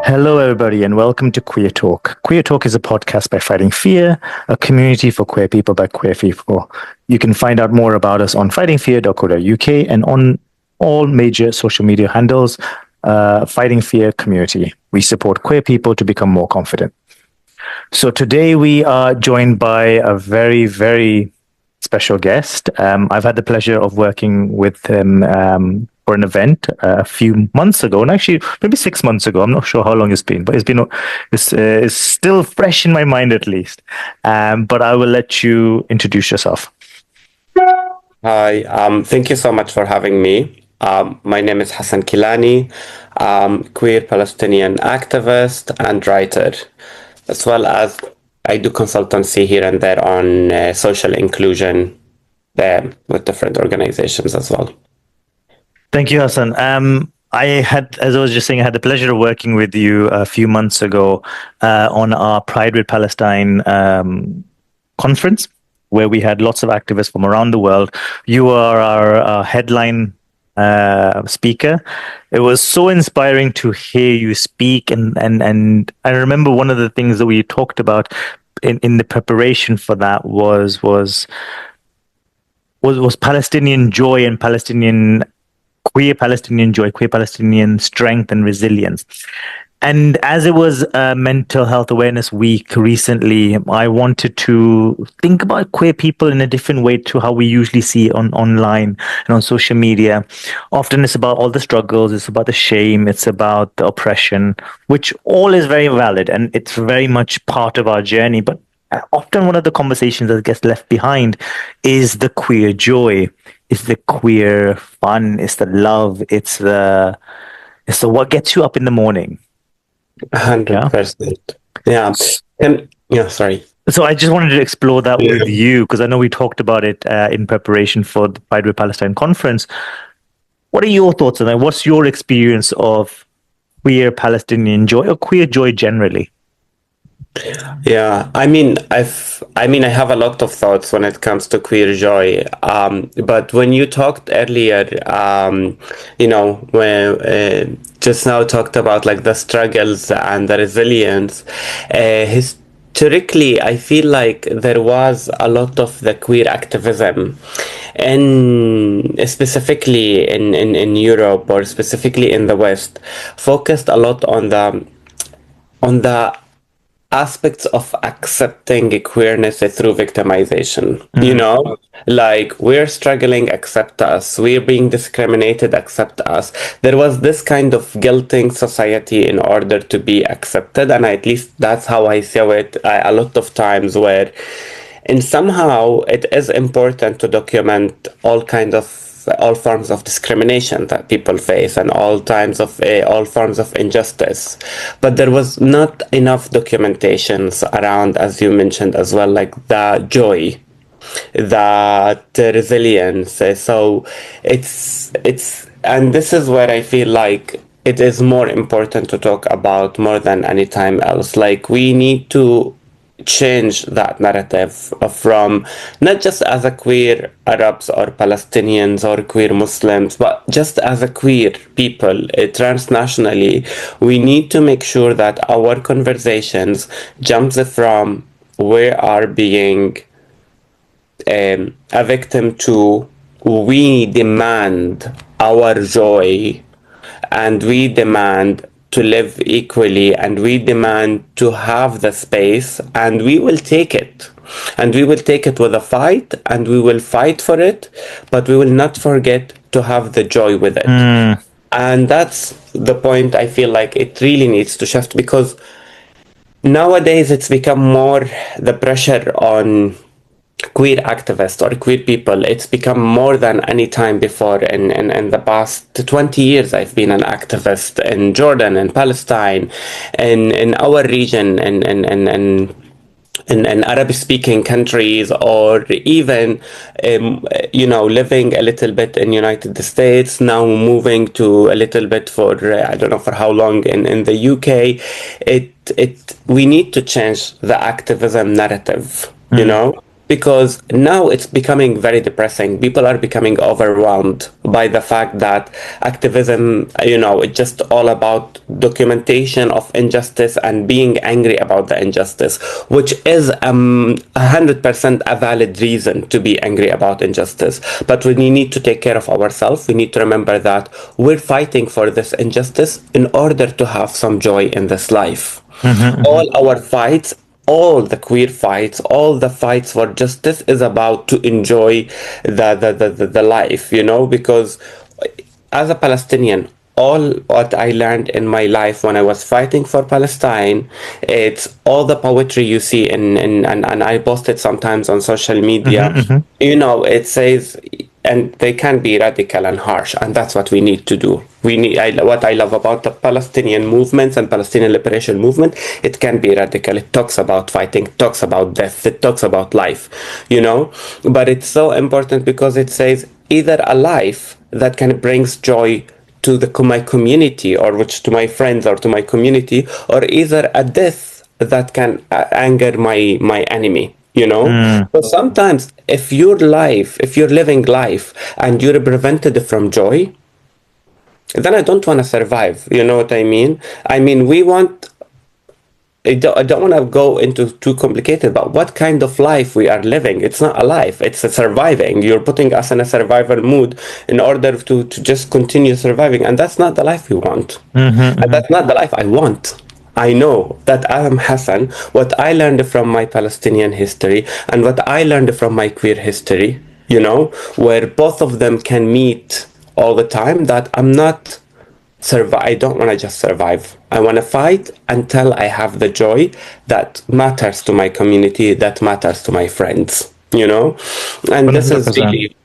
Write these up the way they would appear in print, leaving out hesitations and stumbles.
Hello, everybody, and welcome to Queer Talk. Queer Talk is a podcast by Fighting Fear, a community for queer people by queer people. You can find out more about us on fightingfear.co.uk and on all major social media handles, Fighting Fear Community. We support queer people to become more confident. So today we are joined by a very, very special guest. I've had the pleasure of working with him for an event a few months ago, and actually maybe 6 months ago. I'm not sure how long it's been, but it's still fresh in my mind at least. But I will let you introduce yourself. Hi, thank you so much for having me. My name is Hasan Kilani, queer Palestinian activist and writer, as well as I do consultancy here and there on social inclusion with different organizations as well. Thank you, Hassan. As I was just saying, I had the pleasure of working with you a few months ago on our Pride with Palestine conference, where we had lots of activists from around the world. You are our headline speaker. It was so inspiring to hear you speak, and I remember one of the things that we talked about in the preparation for that was Palestinian joy and queer Palestinian joy, queer Palestinian strength and resilience. And as it was Mental Health Awareness Week recently, I wanted to think about queer people in a different way to how we usually see it online and on social media. Often it's about all the struggles, it's about the shame, it's about the oppression, which all is very valid and it's very much part of our journey. But often one of the conversations that gets left behind is the queer joy, it's the queer fun, it's the love, it's the what gets you up in the morning. 100%. Yeah. Sorry. So I just wanted to explore that with you, because I know we talked about it in preparation for the Pride with Palestine conference. What are your thoughts on that? What's your experience of queer Palestinian joy or queer joy generally? Yeah, I have a lot of thoughts when it comes to queer joy. But when you talked earlier, when just now talked about like the struggles and the resilience, historically, I feel like there was a lot of the queer activism, and specifically in Europe or specifically in the West, focused a lot on the aspects of accepting queerness through victimization. Like, we're struggling, accept us, we're being discriminated, accept us. There was this kind of guilting society in order to be accepted, and at least that's how I saw it a lot of times, where and somehow it is important to document all forms of discrimination that people face and all forms of injustice, but there was not enough documentations around, as you mentioned as well, like the joy, the resilience. So it's and this is where I feel like it is more important to talk about more than any time else. Like, we need to change that narrative from not just as a queer Arabs or Palestinians or queer Muslims, but just as a queer people transnationally. We need to make sure that our conversations jumps from we are being a victim to we demand our joy, and we demand to live equally, and we demand to have the space, and we will take it. And we will take it with a fight, and we will fight for it, but we will not forget to have the joy with it. And that's the point. I feel like it really needs to shift, because nowadays it's become more the pressure on queer activists or queer people. It's become more than any time before. In the past 20 years, I've been an activist in Jordan and Palestine, in our region, in Arabic-speaking countries, or even, living a little bit in United States, now moving to a little bit for, I don't know for how long, in the UK. We need to change the activism narrative, because now it's becoming very depressing. People are becoming overwhelmed by the fact that activism, it's just all about documentation of injustice and being angry about the injustice, which is 100% a valid reason to be angry about injustice. But we need to take care of ourselves. We need to remember that we're fighting for this injustice in order to have some joy in this life. All our fights, all the queer fights, all the fights for justice is about to enjoy the life, because as a Palestinian, all what I learned in my life when I was fighting for Palestine, it's all the poetry you see and I post it sometimes on social media. It says, and they can be radical and harsh, and that's what we need to do. What I love about the Palestinian movements and Palestinian liberation movement, it can be radical. It talks about fighting, it talks about death, it talks about life, but it's so important because it says either a life that kind of brings joy to my community, or which to my friends or to my community, or either a death that can anger my enemy. So sometimes if you're living life and you're prevented from joy, then I don't want to survive. You know what I mean? I mean, I don't want to go into too complicated, but what kind of life we are living? It's not a life, it's a surviving. You're putting us in a survival mood in order to just continue surviving. And that's not the life we want. And that's not the life I want. I know that I am Hasan. What I learned from my Palestinian history and what I learned from my queer history, where both of them can meet all the time, that I'm not I don't want to just survive. I want to fight until I have the joy that matters to my community, that matters to my friends, And this is 100%. really,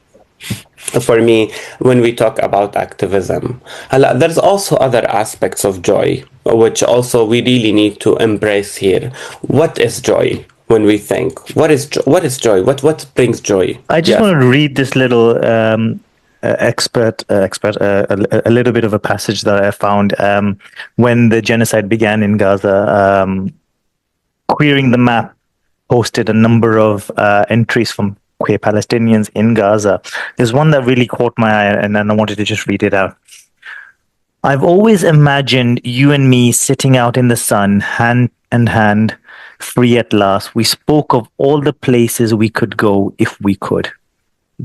for me, when we talk about activism. There's also other aspects of joy, which also we really need to embrace here. What is joy? When we think, what is joy? What brings joy? I just want to read this little a little bit of a passage that I found when the genocide began in Gaza. Queering the Map posted a number of entries from queer Palestinians in Gaza. There's one that really caught my eye, and I wanted to just read it out. I've always imagined you and me sitting out in the sun, hand in hand, free at last. We spoke of all the places we could go if we could.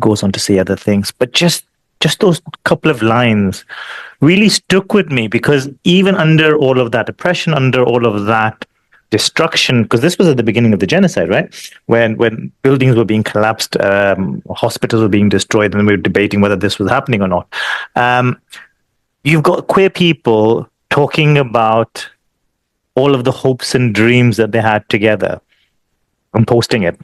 Goes on to say other things, but just those couple of lines really stuck with me, because even under all of that oppression, under all of that destruction, because this was at the beginning of the genocide, right? When buildings were being collapsed, hospitals were being destroyed, and we were debating whether this was happening or not. You've got queer people talking about all of the hopes and dreams that they had together and posting it.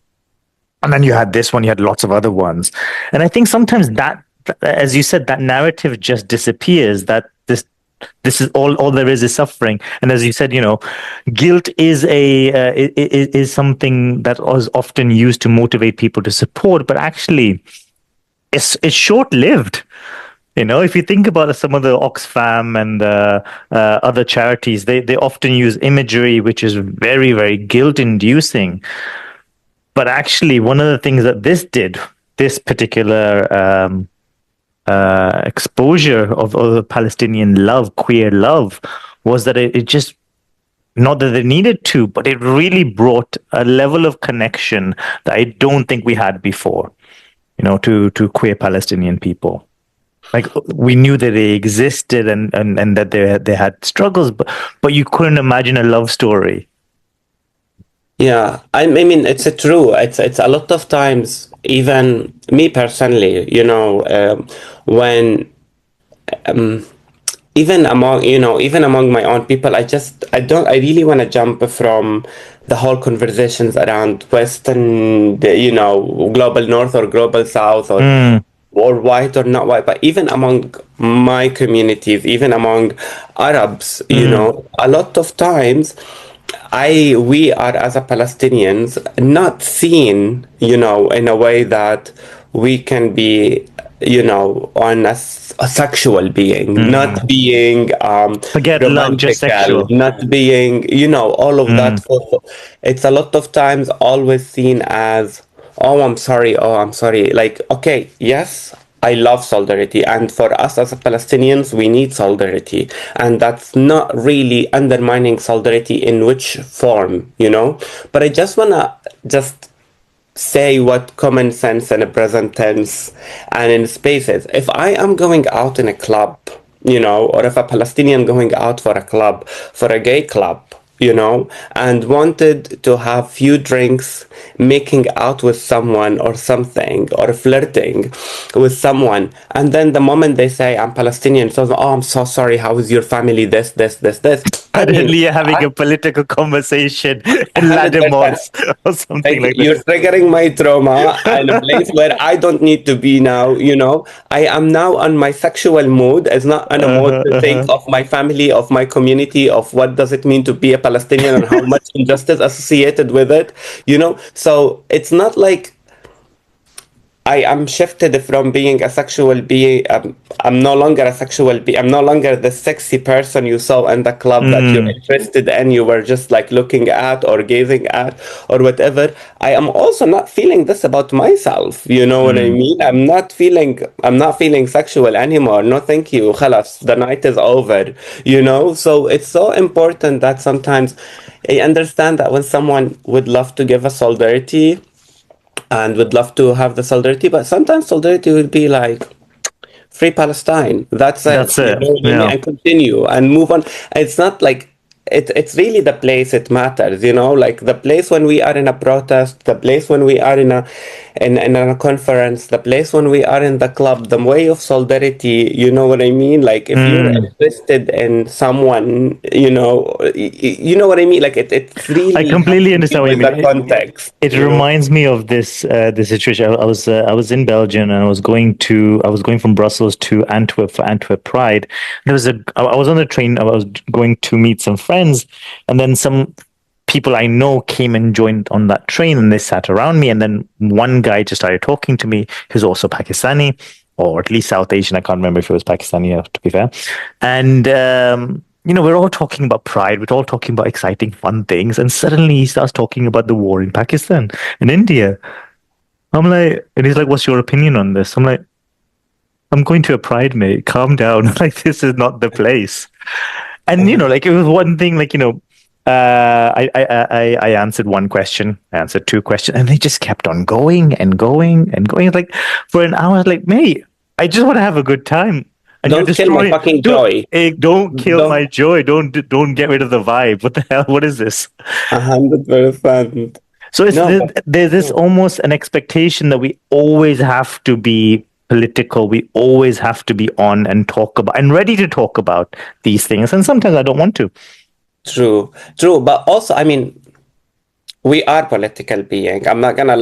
And then you had this one, you had lots of other ones. And I think sometimes that, as you said, that narrative just disappears, that this is all there is suffering. And as you said, guilt is is something that was often used to motivate people to support, but actually it's short-lived. If you think about some of the Oxfam and other charities, they often use imagery which is very, very guilt-inducing. But actually, one of the things that this particular exposure of the Palestinian love, queer love, was that it just, not that they needed to, but it really brought a level of connection that I don't think we had before, to queer Palestinian people. Like, we knew that they existed and that they had struggles, but you couldn't imagine a love story. Yeah, I mean, it's true. It's a lot of times, even me personally, when even among my own people, I really want to jump from the whole conversations around Western, global North or global South, or white or not white, but even among my communities, even among Arabs, a lot of times we are, as a Palestinians, not seen, in a way that we can be, on a sexual being, not being Forget love, just sexual. not being, all of that. It's a lot of times always seen as, oh, I'm sorry. Like, okay, yes, I love solidarity. And for us as Palestinians, we need solidarity. And that's not really undermining solidarity in which form, you know? But I just want to just say what common sense in a present tense and in spaces. If I am going out in a club, you know, or if a Palestinian going out for a club, for a gay club, you know, and wanted to have few drinks, making out with someone or something, or flirting with someone, and then the moment they say I'm Palestinian, so oh, I'm so sorry, how is your family, this, I mean, Suddenly you're having a political conversation in 100%. Ladimos or something Like, like you're this. triggering my trauma in a place where I don't need to be now, you know. I am now on my sexual mood. It's not on a mode Uh-huh, to think uh-huh. of my family, of my community, of what does it mean to be a Palestinian and how much injustice associated with it, you know. So it's not like I am shifted from being a sexual being. I'm no longer a sexual being. I'm no longer the sexy person you saw in the club that you're Mm, interested in. You were just like looking at or gazing at or whatever. I am also not feeling this about myself. You know what I mm. mean? I'm not feeling sexual anymore. No, thank you. Khalas, the night is over. You know? So it's so important that sometimes I understand that when someone would love to give us solidarity and would love to have the solidarity, but sometimes solidarity would be like free Palestine. That's That's it. You it. know what I mean? Yeah. And continue and move on. It's not like it's really the place it matters, you know, like the place when we are in a protest, the place when we are in a conference, the place when we are in the club, the way of solidarity, you know what I mean? Like if you're Mm. interested in someone, you know what I mean? Like it I really has completely to do understand what you with mean. the context, It you know? reminds me of this situation. I was in Belgium and I was going from Brussels to Antwerp for Antwerp Pride. I was on the train. I was going to meet some friends, and then some people I know came and joined on that train, and they sat around me. And then one guy just started talking to me, who's also Pakistani, or at least South Asian. I can't remember if it was Pakistani, to be fair. And we're all talking about pride. We're all talking about exciting, fun things. And suddenly he starts talking about the war in Pakistan and India. I'm like, and he's like, what's your opinion on this? I'm like, I'm going to a pride, mate. Calm down. Like, this is not the place. And, like, it was one thing, like, I answered one question, I answered two questions, and they just kept on going and going and going. Like, for an hour, I was like, mate, I just want to have a good time. And you're Don't kill my destroying. fucking joy. Don't kill my Don't joy. Don't get rid of the vibe. What the hell? What is this? 100%. So No, but there's this no. almost an expectation that we always have to be political. We always have to be on and talk about and ready to talk about these things. And sometimes I don't want to. True, true. But also, I mean, we are political being. I'm not gonna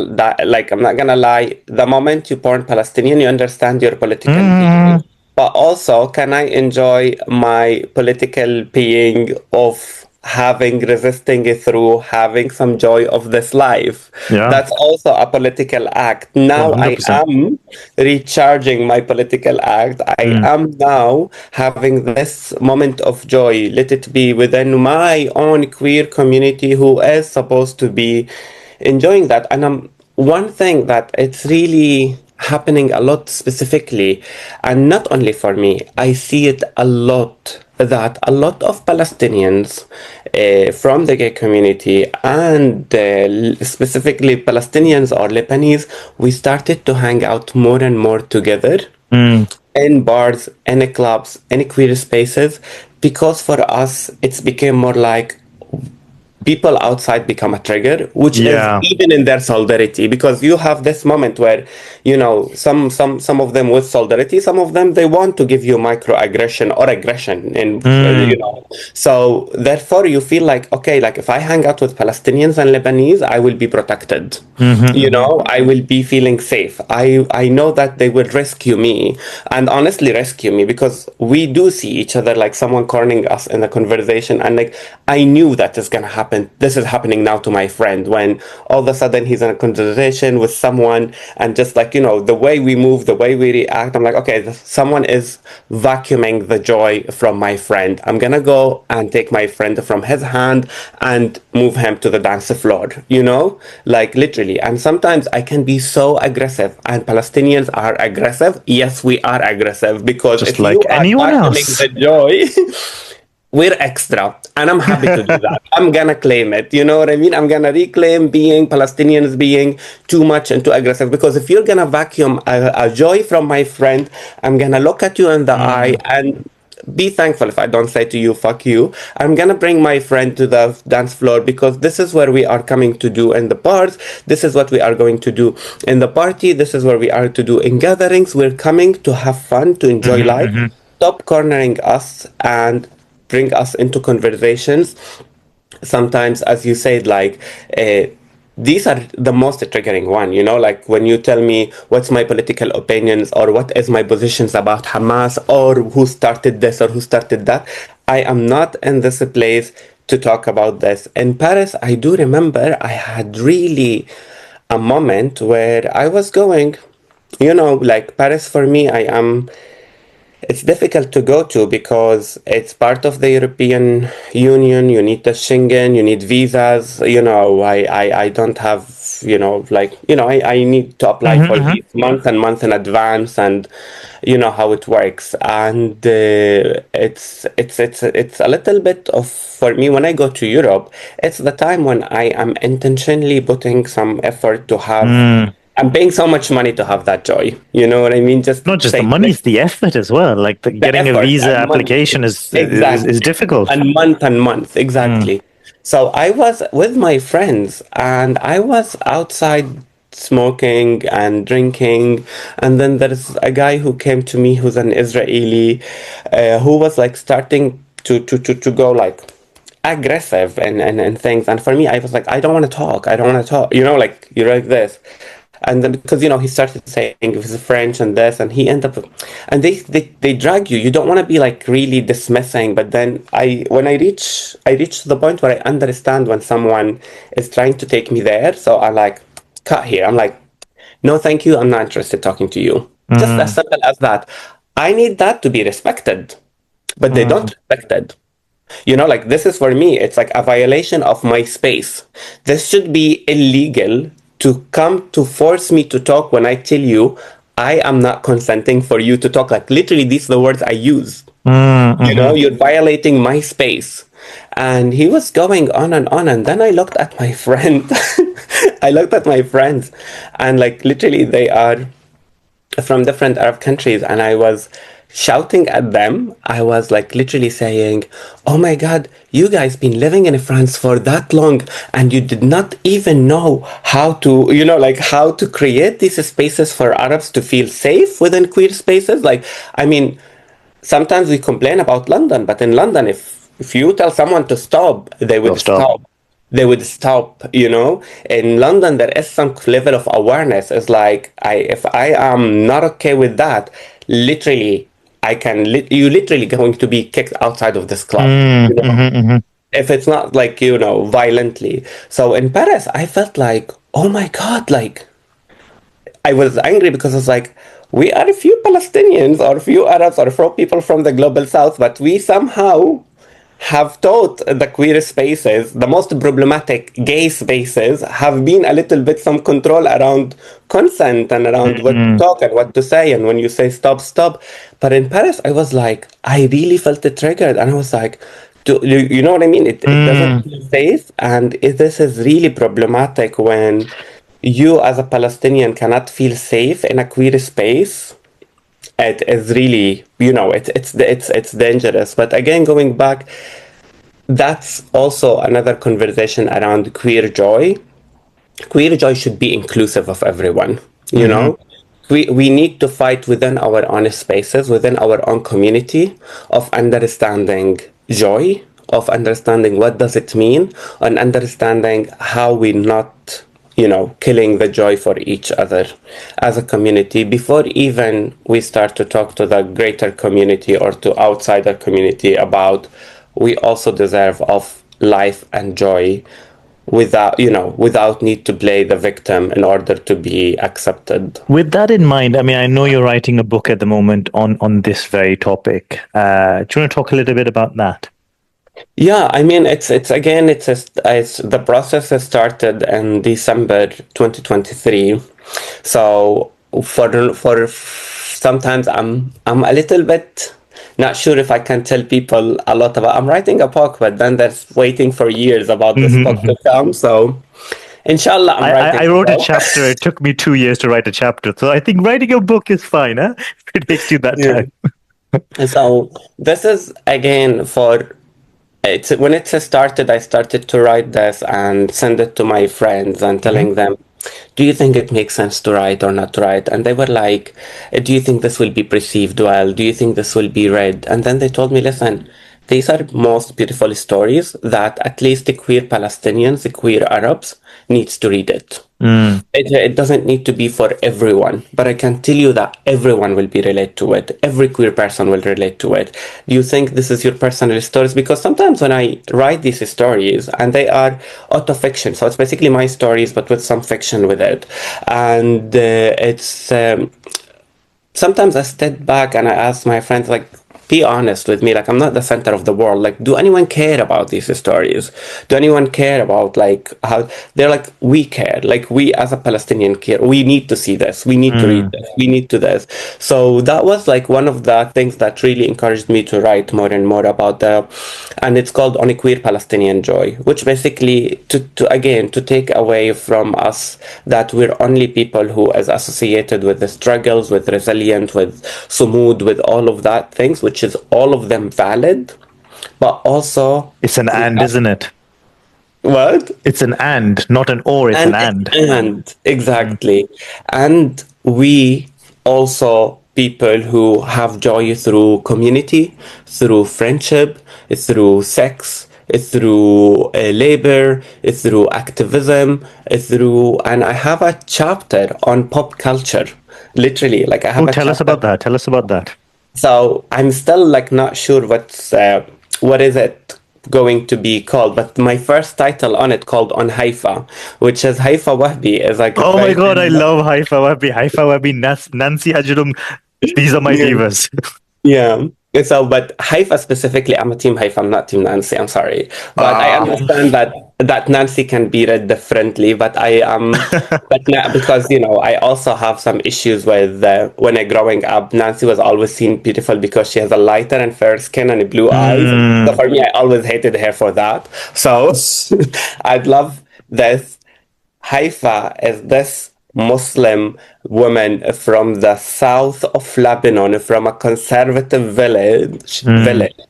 lie. The moment you born Palestinian, you understand you're political being. Mm, But also, can I enjoy my political being of having resisting it through having some joy of this life? yeah, That's also a political act. Now I 100%. am recharging my political act. I Mm, am now having this moment of joy. Let it be within my own queer community who is supposed to be enjoying that. And one thing that it's really happening a lot specifically, and not only for me, I see it a lot that a lot of Palestinians from the gay community and specifically Palestinians or Lebanese, we started to hang out more and more together mm, in bars, in clubs, in queer spaces, because for us it's became more like people outside become a trigger, which is yeah. even in their solidarity, because you have this moment where, some of them with solidarity, some of them they want to give you microaggression or aggression, and Mm, so therefore you feel like, okay, like if I hang out with Palestinians and Lebanese, I will be protected. mhm, mhm. I will be feeling safe. I know that they will rescue me, and honestly rescue me, because we do see each other, like someone cornering us in a conversation, and like I knew that is gonna happen this is happening now to my friend, when all of a sudden he's in a conversation with someone, and just like, the way we move, the way we react, I'm like, okay, someone is vacuuming the joy from my friend. I'm gonna go and take my friend from his hand and move him to the dance floor, like literally. And sometimes I can be so aggressive, and Palestinians are aggressive. Yes, we are aggressive, because Just if like you are anyone vacuuming else. the joy, we're extra, and I'm happy to do that. I'm gonna claim it. You know what I mean? I'm gonna reclaim being Palestinians being too much and too aggressive, because if you're gonna vacuum a joy from my friend, I'm gonna look at you in the eye and be thankful if I don't say to you, fuck you. I'm gonna bring my friend to the dance floor, because this is where we are coming to do in the bars. This is what we are going to do in the party. This is where we are to do in gatherings. We're coming to have fun, to enjoy life. Stop cornering us and bring us into conversations. Sometimes, as you said, like, these are the most triggering one, like when you tell me what's my political opinions, or what is my positions about Hamas, or who started this or who started that. I am not in this place to talk about this. In Paris, I do remember I had really a moment where I was going, like Paris for me, it's difficult to go to, because it's part of the European Union. You need the Schengen, you need visas. I don't have, I need to apply for these months and months in advance, and you know how it works. And it's a little bit of, for me, when I go to Europe, it's the time when I am intentionally putting some effort to have. I'm paying so much money to have that joy. You know what I mean? Just Not just the say, money, it's the effort as well. Like the getting a effort visa and month, application is exactly, difficult. and month, exactly. So I was with my friends, and I was outside smoking and drinking, and then there's a guy who came to me who's an Israeli, who was like starting to go like aggressive and things. And for me, I was like, I don't want to talk, like, you're like this. And then, because he started saying he's French and this, and he ended up, and they drag you. You don't want to be like really dismissing, but then when I reach to the point where I understand when someone is trying to take me there, so I like cut here. I'm like, no, thank you. I'm not interested talking to you. Just as simple as that. I need that to be respected, but they don't respect it. Like, this is for me, it's like a violation of my space. This should be illegal to come to force me to talk when I tell you I am not consenting for you to talk. Like, literally, these are the words I use. You're violating my space. And he was going on and on. And then I looked at my friend. I looked at my friends, and like, literally, they are from different Arab countries, and I was shouting at them. I was like literally saying, "Oh my God, you guys been living in France for that long, and you did not even know how to, like how to create these spaces for Arabs to feel safe within queer spaces." Like, I mean, sometimes we complain about London, but in London, if you tell someone to stop, they They'll would stop. stop. They would stop. In London, there is some level of awareness. It's like, if I am not okay with that, literally, you literally going to be kicked outside of this club. If it's not like, violently. So in Paris, I felt like, oh my God, like, I was angry, because I was like, we are a few Palestinians or a few Arabs or a few people from the global south, but we somehow have taught the queer spaces, the most problematic gay spaces, have been a little bit some control around consent and around what to talk and what to say, and when you say stop, stop. But in Paris, I was like, I really felt it triggered, and I was like, you know what I mean? It doesn't feel safe, and this is really problematic when you as a Palestinian cannot feel safe in a queer space. It is really, it's dangerous. But again, going back, that's also another conversation around queer joy. Queer joy should be inclusive of everyone. We need to fight within our own spaces, within our own community, of understanding joy, of understanding what does it mean, and understanding how we not killing the joy for each other as a community, before even we start to talk to the greater community or to outsider community about, we also deserve of life and joy without, without need to play the victim in order to be accepted. With that in mind, I mean, I know you're writing a book at the moment on this very topic. Do you want to talk a little bit about that? Yeah, I mean, it's the process has started in December 2023. So for sometimes I'm a little bit not sure if I can tell people a lot about. I'm writing a book, but then there's waiting for years about this Mhm, book mhm. to come. So inshallah, I'm I writing a wrote a book. chapter. It took me 2 years to write a chapter. So I think writing a book is fine, huh? If it takes you that Yeah. time. So this is again for it's when it started, I started to write this and send it to my friends and Mhm. telling them, do you think it makes sense to write or not to write? And they were like, do you think this will be perceived well? Do you think this will be read? And then they told me, listen, these are most beautiful stories that at least the queer Palestinians, the queer Arabs, needs to read it. Mm. It doesn't need to be for everyone, but I can tell you that everyone will be relate to it. Every queer person will relate to it. Do you think this is your personal stories? Because sometimes when I write these stories, and they are auto fiction, so it's basically my stories but with some fiction with it, and it's sometimes I step back and I ask my friends, like, be honest with me. Like, I'm not the center of the world. Like, do anyone care about these stories? Do anyone care about, like, how they're like, we care. Like, we as a Palestinian care. We need to see this. We need to read Mm. this. We need to this. So that was like one of the things that really encouraged me to write more and more about the, and it's called On a Queer Palestinian Joy, which basically to take away from us that we're only people who is associated with the struggles, with resilient, with sumud, with all of that things, which is all of them valid, but also It's an we and, have isn't it? what? It's an and, not an or. It's an and. And Mm. exactly. And we also people who have joy through community, through friendship, through sex, through labor, through activism, through, and I have a chapter on pop culture. Literally, like I Oh, have a tell us chapter. about that. Tell us about that. So I'm still like not sure what is it going to be called, but my first title on it called On Haifa, which is Haifa Wahbi is like Oh my very God, I love Haifa Wabi. Haifa Wabi, Nancy Hajurum. These are my yeah. divas. Yeah. And so, but Haifa specifically, I'm a team Haifa, I'm not team Nancy. I'm sorry, but I Ah. understand that Nancy can be read differently. But I am, but not because I also have some issues with when I growing up. Nancy was always seen beautiful because she has a lighter and fair skin and blue eyes. So Mm. for me, I always hated her for that. So I'd love this. Haifa is this Muslim woman from the south of Lebanon, from a conservative Mm. village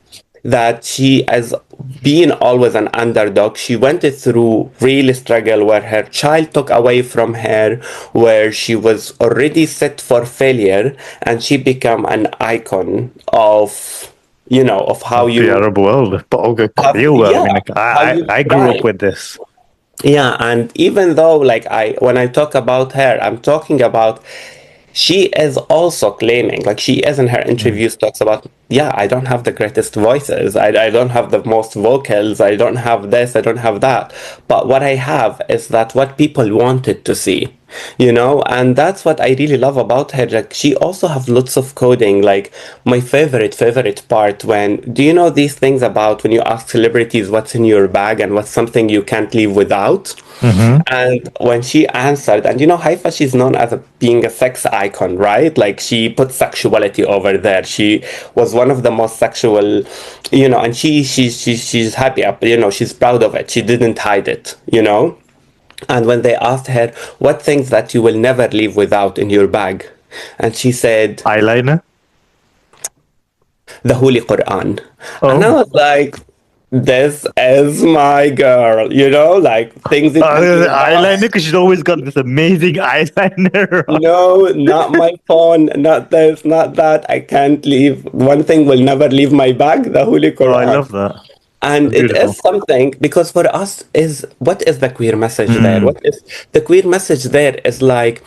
that she has been always an underdog. She went through real struggle where her child took away from her, where she was already set for failure, and she became an icon of of how Of the you Arab world, but okay, have, queer world. I yeah, mean, like, how you I grew up thrive. with this. Yeah, and even though like when I talk about her, I'm talking about she is also claiming, like she is in her Mm. interviews talks about, yeah, I don't have the greatest voices. I don't have the most vocals. I don't have this. I don't have that. But what I have is that what people wanted to see, and that's what I really love about her. Like she also have lots of coding. Like my favorite part when, do you know these things about when you ask celebrities what's in your bag and what's something you can't live without? Hmm. And when she answered, and Haifa, she's known as being a sex icon, right? Like she put sexuality over there. She was one of the most sexual, and she's happy, she's proud of it. She didn't hide it. And when they asked her, what things that you will never leave without in your bag? And she said, Eyeliner. the Holy Quran. And I Oh, was like, this is my girl, like things you can't live without. eyeliner, because she's always got this amazing eyeliner. No, not my phone, not this, not that. I can't leave. One thing will never leave my bag, the Holy Oh, I Quran. love that. And That's it is beautiful. something because for us is what is the queer message there? Mm. What is the queer message there is like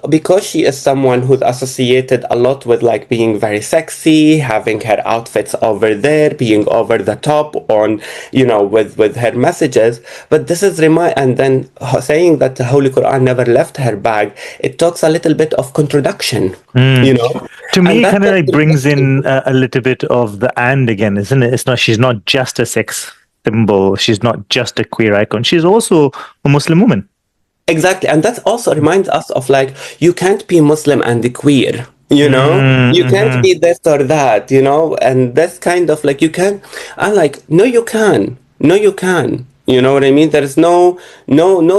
because she is someone who's associated a lot with like being very sexy, having her outfits over there, being over the top on, with her messages. But this is and then saying that the Holy Quran never left her bag, it talks a little bit of contradiction, you know, To and me, it that's kind of like brings in a little bit of the and again, isn't it? It's not, she's not just a sex symbol. She's not just a queer icon. She's also a Muslim woman. exactly, and that also reminds us of like you can't be Muslim and queer. You can't Mm-hmm. be this or that, and that's kind of like you can. I'm like, no, you can, no, you can. You know what I mean? There is no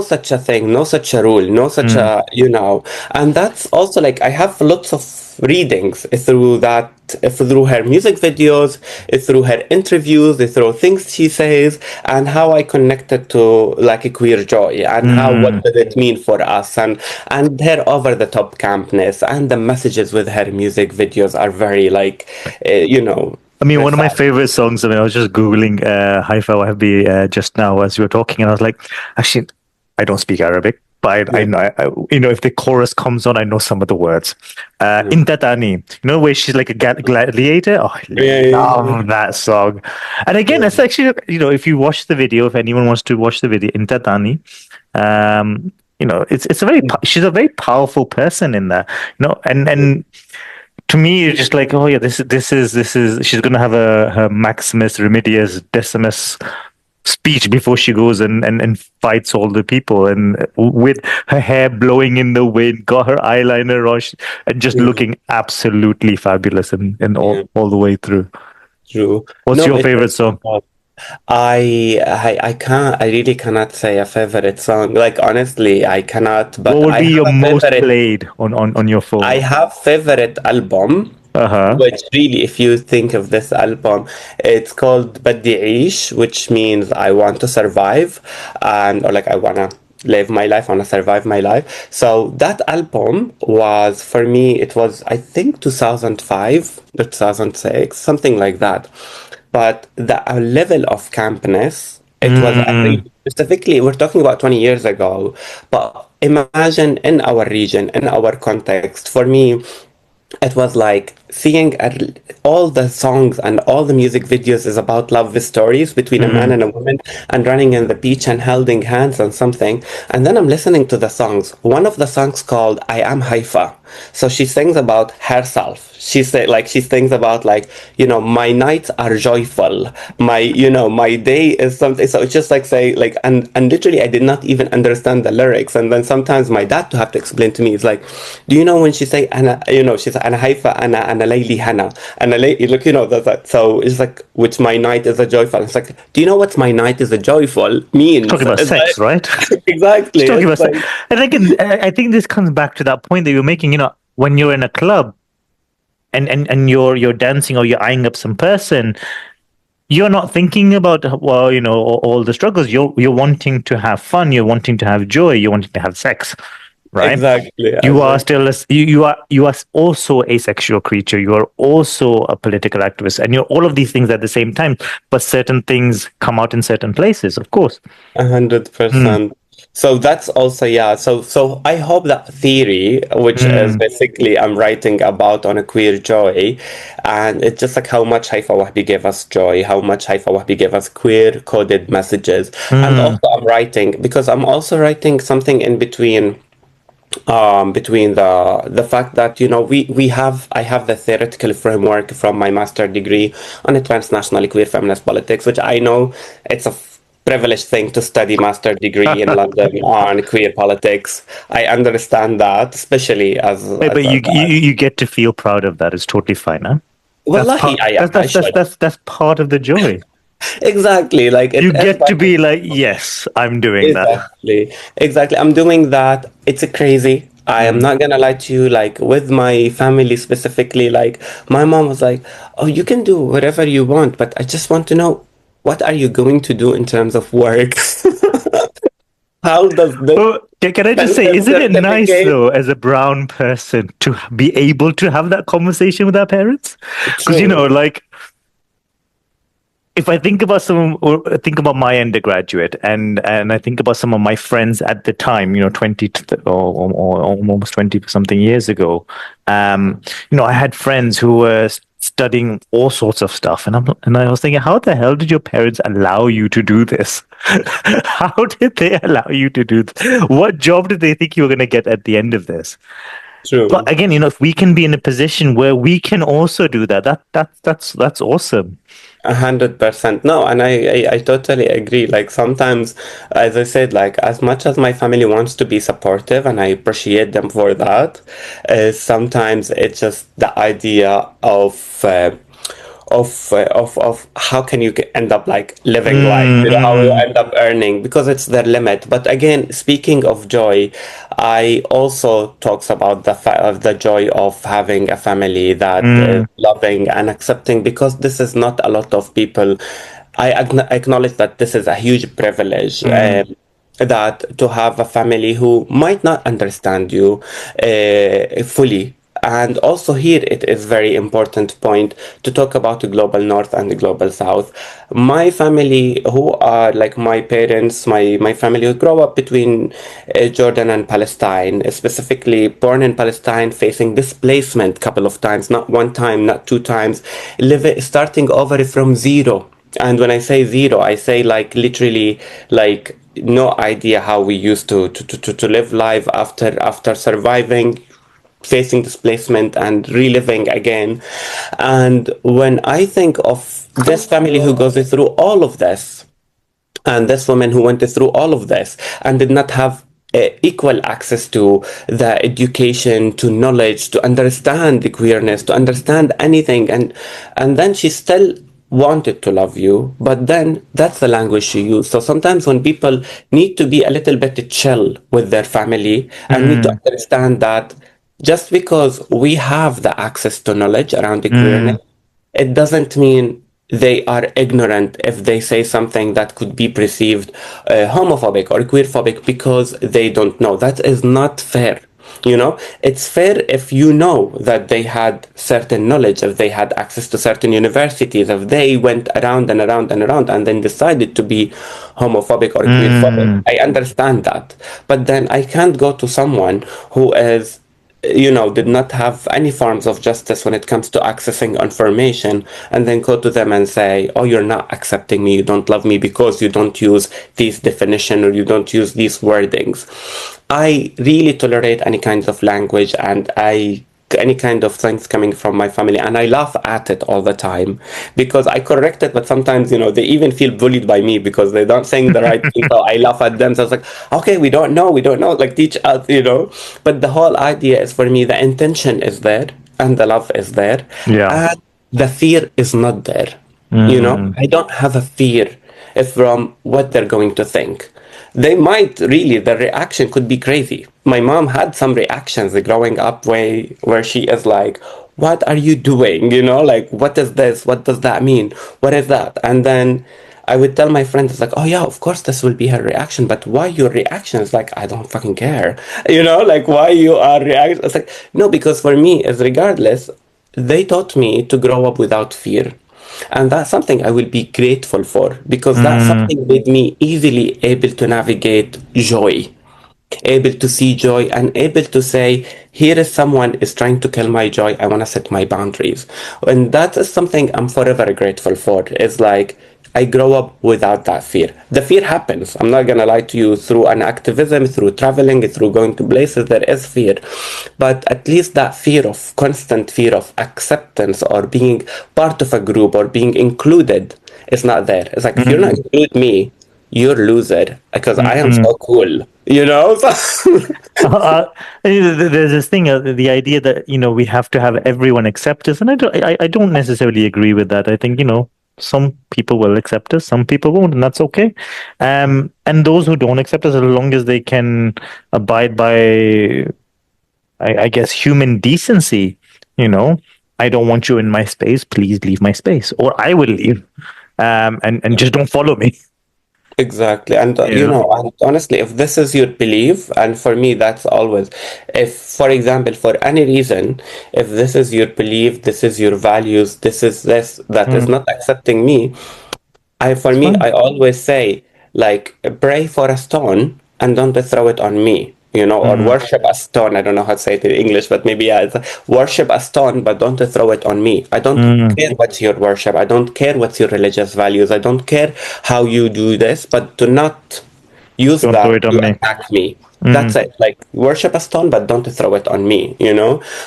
such a thing, no such a rule, no such Mm. a, and that's also like I have lots of readings through that, through her music videos, through her interviews, through things she says, and how I connected to like a queer joy, and how what Mm. did it mean for us, and her over the top campness, and the messages with her music videos are very like, I mean, one of my precise. favorite songs. I mean, I was just Googling Haifa Wahbi just now as you were talking, and I was like, actually, I don't speak Arabic, but I Yeah, know, if the chorus comes on, I know some of the words. yeah, Intatani, where she's like a gladiator. Oh, I yeah, yeah, love that song. And again, yeah. it's actually, if you watch the video, if anyone wants to watch the video, Intatani, it's a she's a very powerful person in there, and to me, it's just like, oh yeah, this is. She's gonna have her Maximus Remedius Decimus speech before she goes and fights all the people, and with her hair blowing in the wind, got her eyeliner on, and just Yeah, looking absolutely fabulous, and yeah, all the way through. true. What's No, your it favorite is. song? I can't, I really cannot say a favorite song. Like honestly, I cannot, What but would I be have your a most favorite. played on your I phone? have favorite album, Uh huh. which really, if you think of this album, it's called Baddi Aish, which means I want to survive, and or like I wanna live my life, I wanna survive my life. So that album was for me, it was I think 2005 or 2006, something like that. But the level of campness, it was Mm. specifically, we're talking about 20 years ago, but imagine in our region, in our context, for me, it was like seeing all the songs and all the music videos is about love stories between a man Mm. and a woman and running in the beach and holding hands and something. And then I'm listening to the songs. One of the songs called I Am Haifa. So she sings about herself. She sings about like, my nights are joyful. My day is something. So it's just like say like and literally I did not even understand the lyrics. And then sometimes my dad to have to explain to me is like, do you know when she say Anna, she's Anna Haifa, Anna Layli Hana, Anna Layli, look, that. So it's like, which my night is a joyful. It's like, do you know what my night is a joyful means? Talking about It's sex, right? like, exactly. She's talking It's about sex. like, And again, I think this comes back to that point that you're making. When you're in a club and you're dancing or you're eyeing up some person, you're not thinking about, well, all the struggles. You're wanting to have fun. You're wanting to have joy. You're wanting to have sex, right? exactly. You are still you are also a sexual creature. You are also a political activist, and you're all of these things at the same time. But certain things come out in certain places, of course. 100%. So that's also, yeah. So I hope that theory, which is Mm. basically I'm writing about on a queer joy, and it's just like how much Haifa Wahbi gave us joy, how much Haifa Wahbi gave us queer coded messages. And Mm. also I'm writing because I'm also writing something in between the fact that I have the theoretical framework from my master degree on transnational queer feminist politics, which I know it's a privileged thing to study master degree in London on queer politics. I understand that, especially But you get to feel proud of that. It's totally fine, huh? That's wallahi, part. I should. That's part of the joy. Exactly, like it You is, get to but be like, yes, I'm doing that. exactly. I'm doing that. It's a crazy. I am Mm. not gonna lie to you, like with my family specifically, like my mom was like, "Oh, you can do whatever you want, but I just want to know what are you going to do in terms of work? How does this Well, can I just say, isn't it nice certificate?" though, as a brown person, to be able to have that conversation with our parents? Because True. like if I think about some, or think about my undergraduate, and I think about some of my friends at the time, 20 or almost 20 something years ago, I had friends who were studying all sorts of stuff, and I was thinking, how the hell did your parents allow you to do this? How did they allow you to do this? What job did they think you were going to get at the end of this? But True. again, if we can be in a position where we can also do that, that's awesome. 100%. No, and I totally agree. Like sometimes, as I said, like as much as my family wants to be supportive and I appreciate them for that, sometimes it's just the idea of how can you end up like living life, how you Mm-mm. end up earning, because it's their limit. But again, speaking of joy, I also talks about of the joy of having a family that is Mm, loving and accepting, because this is not a lot of people. Acknowledge that this is a huge privilege. mm, That to have a family who might not understand you fully. And also here it is very important point to talk about the global north and the global south. My family, who are like my parents, my family who grow up between Jordan and Palestine, specifically born in Palestine, facing displacement couple of times, not one time, not two times, starting over from zero. And when I say zero, I say like literally like no idea how we used to live life after surviving, facing displacement and reliving again. And when I think of this family who goes through all of this, and this woman who went through all of this and did not have equal access to the education, to knowledge, to understand the queerness, to understand anything, and then she still wanted to love you, but then that's the language she used. So sometimes when people need to be a little bit chill with their family and need to mm, understand that just because we have the access to knowledge around the queerness, mm, it doesn't mean they are ignorant if they say something that could be perceived homophobic or queerphobic because they don't know. That is not fair. It's fair if you know that they had certain knowledge, if they had access to certain universities, if they went around and around and around and then decided to be homophobic or queerphobic. mm, I understand that. But then I can't go to someone who is did not have any forms of justice when it comes to accessing information, and then go to them and say, oh, you're not accepting me, you don't love me because you don't use these definition or you don't use these wordings. I really tolerate any kinds of language and any kind of things coming from my family, and I laugh at it all the time because I correct it, but sometimes they even feel bullied by me because they're not saying the right thing, so I laugh at them. So it's like, okay, we don't know, like teach us. But the whole idea is, for me, the intention is there and the love is there, yeah. and the fear is not there. Mm, I don't have a fear from what they're going to think. They might really, the reaction could be crazy. My mom had some reactions growing up where she is like, what are you doing? Like, what is this? What does that mean? What is that? And then I would tell my friends, it's like, oh yeah, of course this will be her reaction, but why your reaction? Is like, I don't fucking care. Like why you are reacting. It's like, no, because for me, is regardless, they taught me to grow up without fear. And that's something I will be grateful for, because that's mm, something made me easily able to navigate joy, able to see joy, and able to say, here is someone is trying to kill my joy, I want to set my boundaries. And that is something I'm forever grateful for. It's like I grow up without that fear. The fear happens, I'm not gonna lie to you, through an activism, through traveling, through going to places, there is fear. But at least that fear of constant fear of acceptance or being part of a group or being included is not there. It's like, if you're not mm, include me, you're loser because I am mm. so cool, So, There's this thing, the idea that we have to have everyone accept us, and I don't necessarily agree with that. I think some people will accept us, some people won't, and that's okay. And those who don't accept us, as long as they can abide by, I guess, human decency, you know, I don't want you in my space. Please leave my space, or I will leave. And just don't follow me. exactly. And Yeah. and honestly, if this is your belief, and for me, that's always, if, for example, for any reason, if this is your belief, this is your values, this is this that is Mm, not accepting me, For It's me, fun. I always say, like, pray for a stone and don't throw it on me, or Mm, worship a stone. I don't know how to say it in English, but maybe yeah, worship a stone, but don't throw it on me. I don't mm. care what's your worship. I don't care what's your religious values. I don't care how you do this, but do not use Don't throw that it on to me. attack me. That's Mm. it. Like, worship a stone, but don't throw it on me.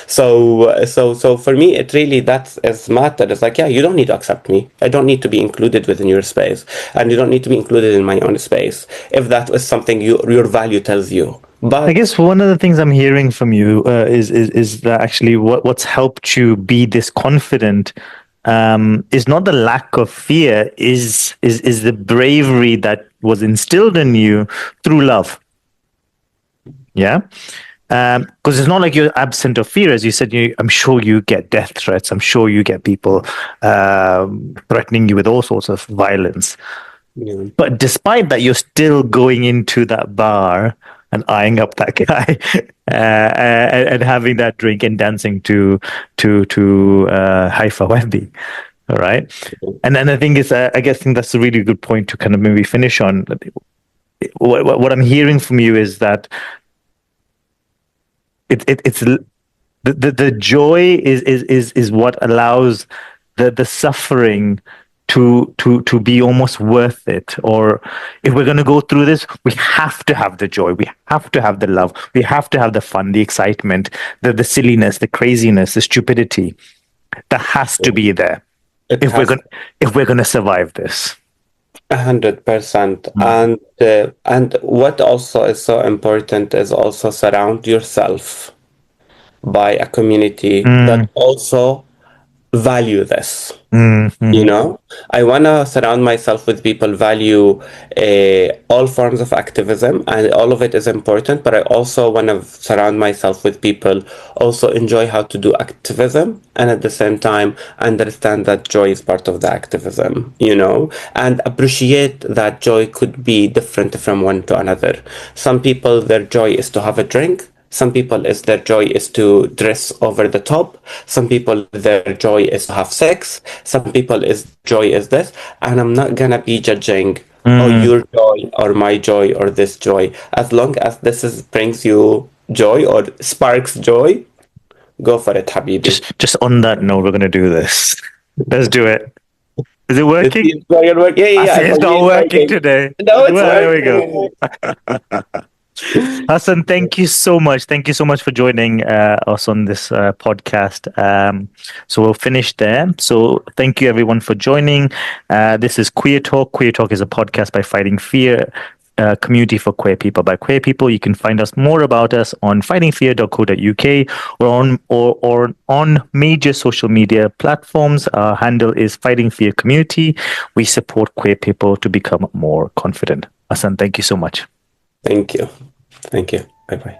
So for me, it really that is matter. It's like, yeah, you don't need to accept me. I don't need to be included within your space, and you don't need to be included in my own space if that is something your value tells you. I But guess one of the things I'm hearing from you is that actually what's helped you be this confident is not the lack of fear, is the bravery that was instilled in you through love. Yeah. Because it's not like you're absent of fear, as you said. I'm sure you get death threats. I'm sure you get people threatening you with all sorts of violence. yeah, But despite that, you're still going into that bar and eyeing up that guy and having that drink and dancing to Haifa Webby. All right. And then I think I guess think that's a really good point to kind of maybe finish on. What I'm hearing from you is that it's the joy is what allows the suffering to be almost worth it. Or if we're going to go through this, we have to have the joy, we have to have the love, we have to have the fun, the excitement, the silliness, the craziness, the stupidity that has to be there it if we're has going if we're going to survive this. 100%. Mm. And what also is so important is also surround yourself by a community Mm, that also value this. mm, mm. I want to surround myself with people value all forms of activism, and all of it is important, but I also want to surround myself with people also enjoy how to do activism, and at the same time understand that joy is part of the activism, and appreciate that joy could be different from one to another. Some people, their joy is to have a drink. Some people is their joy is to dress over the top. Some people their joy is to have sex. Some people is joy is this. And I'm not gonna be judging, oh, Mm. your joy or my joy or this joy. As long as brings you joy or sparks joy, go for it, Habibi. Just on that note, we're going to do this. Let's do it. Is it It working? seems like it work. Yeah, I yeah, say yeah. it's For me, not it's working working. today. No, it's Well, there we working. go. Hassan, thank you so much. Thank you so much for joining us on this podcast. So we'll finish there. So thank you everyone for joining. This is Queer Talk. Queer Talk is a podcast by Fighting Fear. Community for queer people by queer people. You can find us more about us on fightingfear.co.uk or on major social media platforms. Our handle is Fighting Fear Community. We support queer people to become more confident. Hassan, thank you so much. Thank you. Thank you. Bye bye.